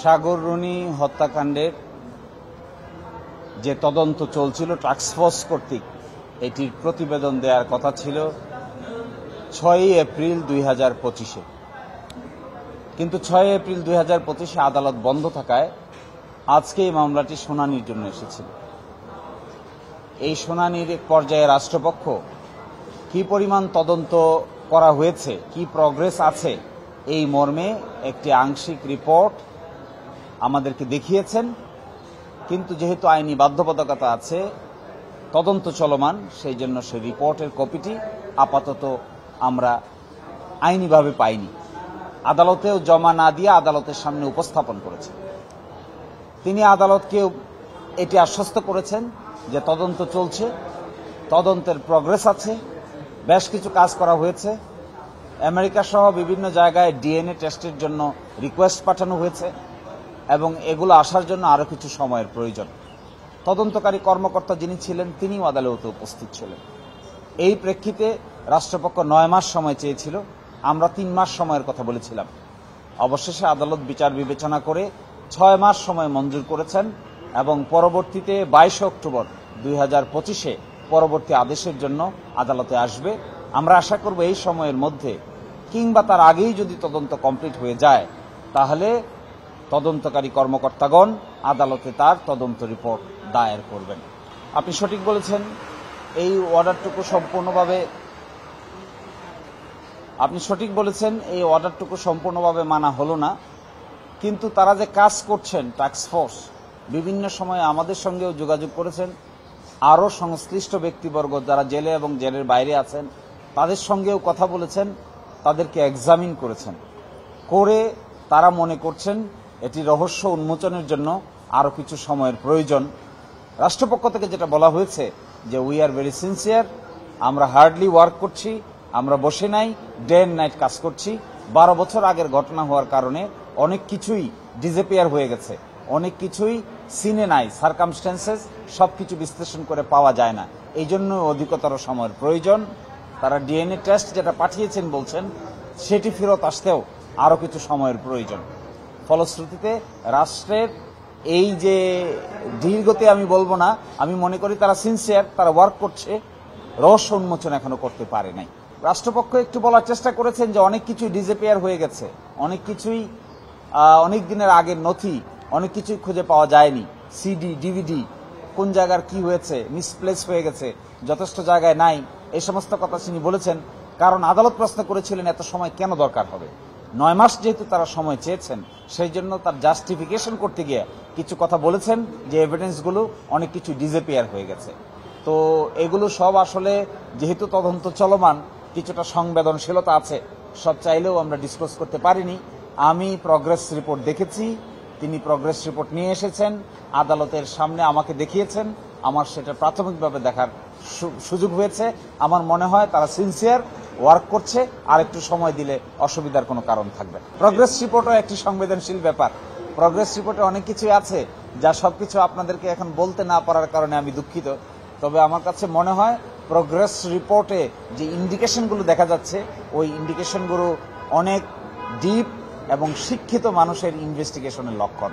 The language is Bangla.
সাগর রুনি হত্যাকাণ্ডের যে তদন্ত চলছিল টাস্কফোর্স কর্তৃক এটির প্রতিবেদন দেওয়ার কথা ছিল 6 এপ্রিল 2025-এ, কিন্তু 6 এপ্রিল 2025-এ আদালত বন্ধ থাকায় আজকে এই মামলাটি শুনানির জন্য এসেছিল। এই শুনানির এক পর্যায়ে রাষ্ট্রপক্ষ কি পরিমাণ তদন্ত করা হয়েছে, কি প্রগ্রেস আছে, এই মর্মে একটি আংশিক রিপোর্ট আমাদেরকে দেখিয়েছেন। কিন্তু যেহেতু আইনি বাধ্যবাধকতা আছে, তদন্ত চলমান, সেই জন্য সেই রিপোর্টের কপিটি আপাতত আমরা আইনিভাবে পাইনি। আদালতেও জমা না দিয়ে আদালতের সামনে উপস্থাপন করেছেন। তিনি আদালতকে এটি আশ্বস্ত করেছেন যে তদন্ত চলছে, তদন্তের প্রগ্রেস আছে, বেশ কিছু কাজ করা হয়েছে। আমেরিকা সহ বিভিন্ন জায়গায় ডিএনএ টেস্টের জন্য রিকোয়েস্ট পাঠানো হয়েছে এবং এগুলো আসার জন্য আরও কিছু সময়ের প্রয়োজন। তদন্তকারী কর্মকর্তা যিনি ছিলেন তিনিও আদালতে উপস্থিত ছিলেন। এই প্রেক্ষিতে রাষ্ট্রপক্ষ 9 মাস সময় চেয়েছিল, আমরা 3 মাস সময়ের কথা বলেছিলাম। অবশেষে আদালত বিচার বিবেচনা করে 6 মাস সময় মঞ্জুর করেছেন এবং পরবর্তীতে 22 অক্টোবর 2025-এ পরবর্তী আদেশের জন্য আদালতে আসবে। আমরা আশা করব এই সময়ের মধ্যে কিংবা তার আগেই যদি তদন্ত কমপ্লিট হয়ে যায়, তাহলে তদন্তকারী কর্মকর্তাগণ আদালতে তার তদন্ত রিপোর্ট দায়ের করবেন। আপনি সঠিক বলেছেন, এই অর্ডারটুকু সম্পূর্ণভাবে মানা হলো না। কিন্তু তারা যে কাজ করছেন টাস্কফোর্স, বিভিন্ন সময়ে আমাদের সঙ্গেও যোগাযোগ করেছেন। আরও সংশ্লিষ্ট ব্যক্তিবর্গ যারা জেলে এবং জেলের বাইরে আছেন তাদের সঙ্গেও কথা বলেছেন, তাদেরকে এক্সামিন করেছেন, করে তারা মনে করছেন এটি রহস্য উন্মোচনের জন্য আরও কিছু সময়ের প্রয়োজন। রাষ্ট্রপক্ষ থেকে যেটা বলা হয়েছে যে উই আর ভেরি সিনসিয়ার, আমরা হার্ডলি ওয়ার্ক করছি, আমরা বসে নাই, ডে অ্যান্ড নাইট কাজ করছি। 12 বছর আগের ঘটনা হওয়ার কারণে অনেক কিছুই ডিসঅ্যাপিয়ার হয়ে গেছে, অনেক কিছুই সিনে নাই, সার্কামস্ট্যান্সেস সবকিছু বিশ্লেষণ করে পাওয়া যায় না। এই জন্য অধিকতর সময়ের প্রয়োজন। তারা ডিএনএ টেস্ট যেটা পাঠিয়েছেন বলছেন, সেটি ফেরত আসতেও আরও কিছু সময়ের প্রয়োজন। ফলশ্রুতিতে রাষ্ট্রের এই যে ধীরগতি আমি বলবো না, আমি মনে করি তারা সিনসিয়ার, তারা ওয়ার্ক করছে, রহস্য উন্মোচন এখনো করতে পারে নাই। রাষ্ট্রপক্ষ একটু বলার চেষ্টা করেছেন যে অনেক কিছুই ডিসঅ্যাপিয়ার হয়ে গেছে, অনেক কিছুই অনেক দিনের আগের নথি, অনেক কিছুই খুঁজে পাওয়া যায়নি। সিডি, ডিভিডি কোন জায়গার কি হয়েছে, মিসপ্লেস হয়ে গেছে, যথেষ্ট জায়গায় নাই, এই সমস্ত কথা তিনি বলেছেন। কারণ আদালত প্রশ্ন করেছিলেন এত সময় কেন দরকার হবে। 9 মাস যেহেতু তারা সময় চেয়েছেন, সেই জন্য তার জাস্টিফিকেশন করতে গিয়ে কিছু কথা বলেছেন যে এভিডেন্সগুলো অনেক কিছু ডিসঅ্যাপিয়ার হয়ে গেছে। তো এগুলো সব আসলে যেহেতু তদন্ত চলমান, কিছুটা সংবেদনশীলতা আছে, সব চাইলেও আমরা ডিসক্লোজ করতে পারিনি। আমি প্রগ্রেস রিপোর্ট দেখেছি, তিনি প্রগ্রেস রিপোর্ট নিয়ে এসেছেন, আদালতের সামনে আমাকে দেখিয়েছেন, আমার সেটা প্রাথমিকভাবে দেখার সুযোগ হয়েছে। আমার মনে হয় তারা সিনসিয়ার, ওয়ার্ক করছে, আর একটু সময় দিলে অসুবিধার কোনো কারণ থাকবে। প্রগ্রেস রিপোর্টও একটি সংবেদনশীল ব্যাপার। প্রগ্রেস রিপোর্টে অনেক কিছুই আছে যা সবকিছু আপনাদেরকে এখন বলতে না পারার কারণে আমি দুঃখিত। তবে আমার কাছে মনে হয় প্রগ্রেস রিপোর্টে যে ইন্ডিকেশনগুলো দেখা যাচ্ছে, ওই ইন্ডিকেশনগুলো অনেক ডিপ এবং শিক্ষিত মানুষের ইনভেস্টিগেশনের লক্ষণ।